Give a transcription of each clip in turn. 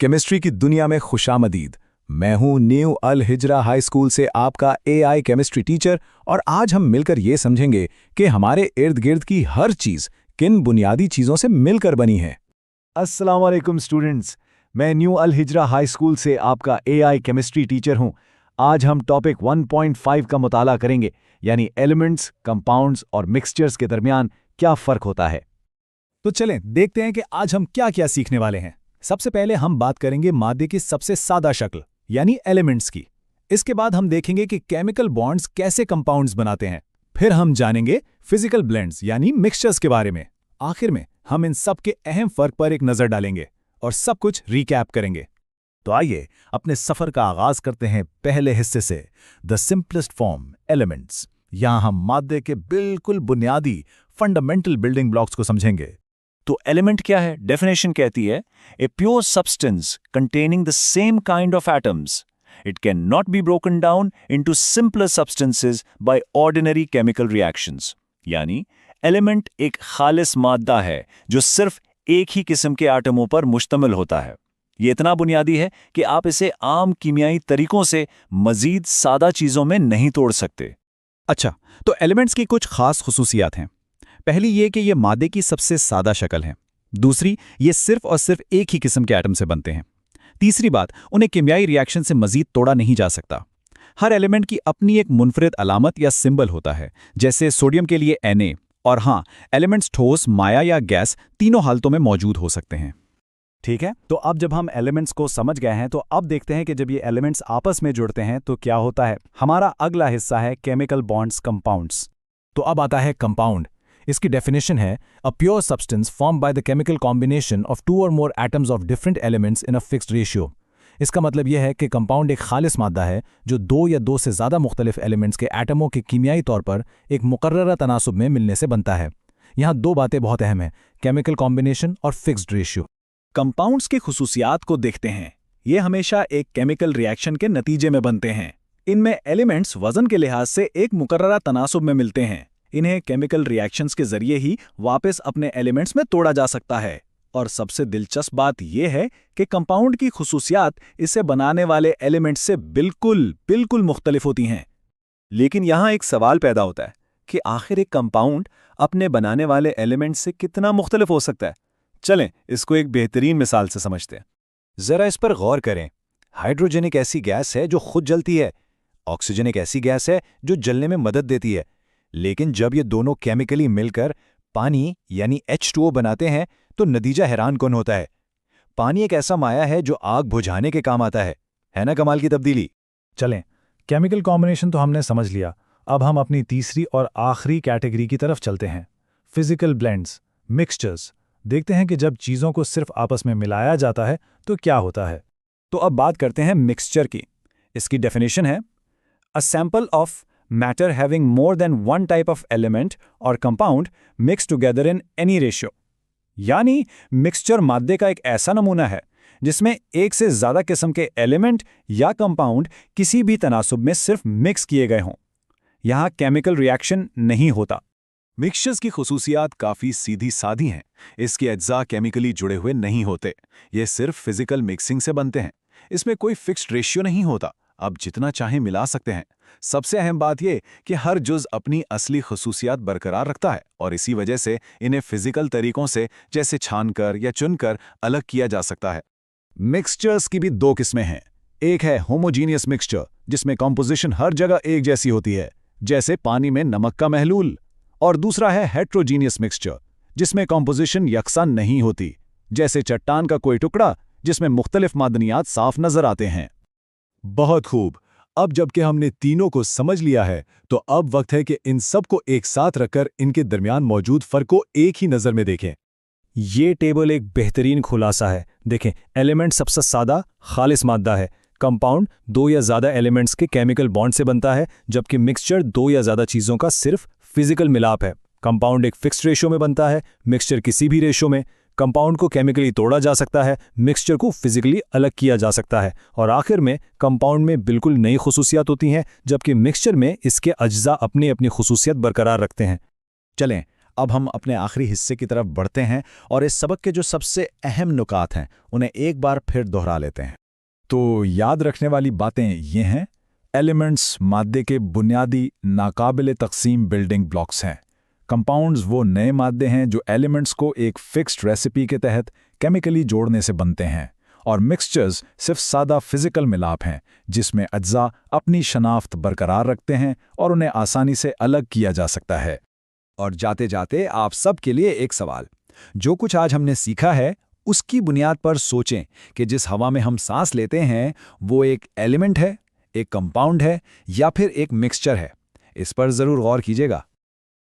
Chemistry की दुनिया में खुशामदीद। मैं हूं न्यू अल हिजरा हाई स्कूल से आपका एआई केमिस्ट्री टीचर और आज हम मिलकर ये समझेंगे कि हमारे इर्द गिर्द की हर चीज़ किन बुनियादी चीज़ों से मिलकर बनी है। अस्सलाम वालेकुम स्टूडेंट्स, मैं न्यू अल हिजरा हाई स्कूल से आपका एआई केमिस्ट्री टीचर हूं। आज हम टॉपिक 1.5 का मुताला करेंगे, यानी एलिमेंट्स, कंपाउंड्स और मिक्सचर्स के दरमियान क्या फ़र्क होता है। तो चलें देखते हैं कि आज हम क्या क्या सीखने वाले हैं। सबसे पहले हम बात करेंगे मादे की सबसे सादा शक्ल यानी एलिमेंट्स की। इसके बाद हम देखेंगे कि केमिकल बॉन्ड्स कैसे कंपाउंड्स बनाते हैं। फिर हम जानेंगे फिजिकल ब्लेंड्स यानी मिक्सचर्स के बारे में। आखिर में हम इन सब के अहम फर्क पर एक नज़र डालेंगे और सब कुछ रिकैप करेंगे। तो आइए अपने सफ़र का आगाज़ करते हैं पहले हिस्से से, द सिंपलेस्ट फॉर्म एलिमेंट्स। यहाँ हम मादे के बिल्कुल बुनियादी फंडामेंटल बिल्डिंग ब्लॉक्स को समझेंगे। तो एलिमेंट क्या है? डेफिनेशन कहती है a pure substance containing the same kind of atoms. It can not be broken down into simpler substances by ordinary chemical reactions. यानी एलिमेंट एक खालिस मादा है जो सिर्फ एक ही किस्म के एटमों पर मुश्तमिल होता है। ये इतना बुनियादी है कि आप इसे आम कीमियाई तरीकों से मजीद सादा चीज़ों में नहीं तोड़ सकते। अच्छा, तो एलिमेंट्स की कुछ खास खुसूसियात हैं। पहली ये कि ये मादे की सबसे सादा शक्ल है। दूसरी, ये सिर्फ और सिर्फ एक ही किस्म के एटम से बनते हैं। तीसरी बात, उन्हें केमियाई रिएक्शन से मजीद तोड़ा नहीं जा सकता। हर एलिमेंट की अपनी एक मुनफरिद अलामत या सिंबल होता है, जैसे सोडियम के लिए Na। और हाँ, एलिमेंट्स ठोस, माया या गैस तीनों हालतों में मौजूद हो सकते हैं। ठीक है, तो अब जब हम एलिमेंट्स को समझ गए हैं तो अब देखते हैं कि जब ये एलिमेंट्स आपस में जुड़ते हैं तो क्या होता है। हमारा अगला हिस्सा है केमिकल बॉन्ड्स, कंपाउंड्स। तो अब आता है कंपाउंड। इसकी डेफिनेशन है a pure substance form by the chemical combination of two और more atoms of different elements in a fixed ratio. इसका मतलब यह है कि कंपाउंड एक खालिस मादा है जो दो या दो से ज़्यादा मुख्तलिफ एलिमेंट्स के एटमों के कीमियाई तौर पर एक मुकर्ररा तनासुब में मिलने से बनता है। यहाँ दो बातें बहुत अहम हैं, केमिकल कॉम्बिनेशन और फिक्स्ड रेशियो। कंपाउंड्स की खुसूसियात को देखते हैं। ये हमेशा एक केमिकल रिएक्शन के नतीजे में बनते हैं। इनमें एलिमेंट्स वजन के लिहाज से एक मुकर्ररा तनासुब में मिलते हैं। इन्हें केमिकल रिएक्शंस के जरिए ही वापस अपने एलिमेंट्स में तोड़ा जा सकता है। और सबसे दिलचस्प बात यह है कि कंपाउंड की खुसूसियात इसे बनाने वाले एलिमेंट्स से बिल्कुल मुख्तलिफ होती हैं। लेकिन यहाँ एक सवाल पैदा होता है कि आखिर एक कंपाउंड अपने बनाने वाले एलिमेंट्स से कितना मुख्तलिफ हो सकता है। चलें इसको एक बेहतरीन मिसाल से समझते हैं। जरा इस पर गौर करें। हाइड्रोजन एक ऐसी गैस है जो खुद जलती है। ऑक्सीजन एक ऐसी गैस है जो जलने में मदद देती है। लेकिन जब ये दोनों केमिकली मिलकर पानी यानी H2O बनाते हैं तो नतीजा हैरानकुन होता है। पानी एक ऐसा माया है जो आग बुझाने के काम आता है ना कमाल की तब्दीली। चलें, केमिकल कॉम्बिनेशन तो हमने समझ लिया। अब हम अपनी तीसरी और आखिरी कैटेगरी की तरफ चलते हैं, फिजिकल ब्लेंड्स, मिक्सचर्स। देखते हैं कि जब चीज़ों को सिर्फ आपस में मिलाया जाता है तो क्या होता है। तो अब बात करते हैं मिक्सचर की। इसकी डेफिनेशन है a sample of matter having more than one type of element और compound mix together in any ratio. यानी मिक्सचर मादे का एक ऐसा नमूना है जिसमें एक से ज़्यादा किस्म के एलिमेंट या कंपाउंड किसी भी तनासुब में सिर्फ मिक्स किए गए हों। यहाँ केमिकल रिएक्शन नहीं होता। मिक्सचर्स की खुसूसियात काफ़ी सीधी सादी हैं। इसके अज्जा केमिकली जुड़े हुए नहीं होते, ये सिर्फ फिजिकल मिक्सिंग से बनते हैं। इसमें कोई फिक्स्ड रेशियो नहीं होता, आप जितना चाहें मिला सकते हैं। सबसे अहम बात यह कि हर जुज़ अपनी असली खुसूसियात बरकरार रखता है और इसी वजह से इन्हें फिजिकल तरीकों से जैसे छानकर या चुनकर अलग किया जा सकता है। मिक्सचर्स की भी दो किस्में हैं। एक है होमोजीनियस मिक्सचर जिसमें कॉम्पोजिशन हर जगह एक जैसी होती है, जैसे पानी में नमक का महलूल। और दूसरा है हेट्रोजीनियस मिक्सचर जिसमें कॉम्पोजिशन यकसा नहीं होती, जैसे चट्टान का कोई टुकड़ा जिसमें मुख्तलिफ मादनियात साफ नजर आते हैं। बहुत खूब। अब जबकि हमने तीनों को समझ लिया है तो अब वक्त है कि इन सब को एक साथ रखकर इनके दरमियान मौजूद फर्क को एक ही नज़र में देखें। ये टेबल एक बेहतरीन खुलासा है। देखें, एलिमेंट सबसे सादा खालिस मादा है, कंपाउंड दो या ज़्यादा एलिमेंट्स के केमिकल बॉन्ड से बनता है, जबकि मिक्सचर दो या ज़्यादा चीज़ों का सिर्फ फिजिकल मिलाप है। कंपाउंड एक फिक्स्ड रेशियो में बनता है, मिक्सचर किसी भी रेशियो में। कंपाउंड को केमिकली तोड़ा जा सकता है, मिक्सचर को फिजिकली अलग किया जा सकता है। और आखिर में कंपाउंड में बिल्कुल नई खुसूसियात होती हैं, जबकि मिक्सचर में इसके अज्जा अपनी अपनी खुसूसियत बरकरार रखते हैं। चलें अब हम अपने आखिरी हिस्से की तरफ बढ़ते हैं और इस सबक के जो सबसे अहम नुकात हैं उन्हें एक बार फिर दोहरा लेते हैं। तो याद रखने वाली बातें ये हैं, एलिमेंट्स मादे के बुनियादी नाकाबिले तकसीम बिल्डिंग ब्लॉक्स हैं। कंपाउंड्स वो नए मादे हैं जो एलिमेंट्स को एक फिक्स्ड रेसिपी के तहत केमिकली जोड़ने से बनते हैं, और मिक्सचर्स सिर्फ सादा फिजिकल मिलाप हैं जिसमें अज्जा अपनी शनाख्त बरकरार रखते हैं और उन्हें आसानी से अलग किया जा सकता है। और जाते जाते आप सब के लिए एक सवाल, जो कुछ आज हमने सीखा है उसकी बुनियाद पर सोचें कि जिस हवा में हम सांस लेते हैं वो एक एलिमेंट है, एक कंपाउंड है या फिर एक मिक्सचर है। इस पर जरूर गौर कीजिएगा।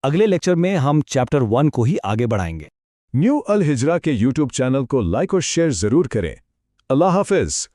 अगले लेक्चर में हम चैप्टर 1 को ही आगे बढ़ाएंगे। न्यू अल हिजरा के YouTube चैनल को लाइक और शेयर जरूर करें। अल्लाह हाफिज।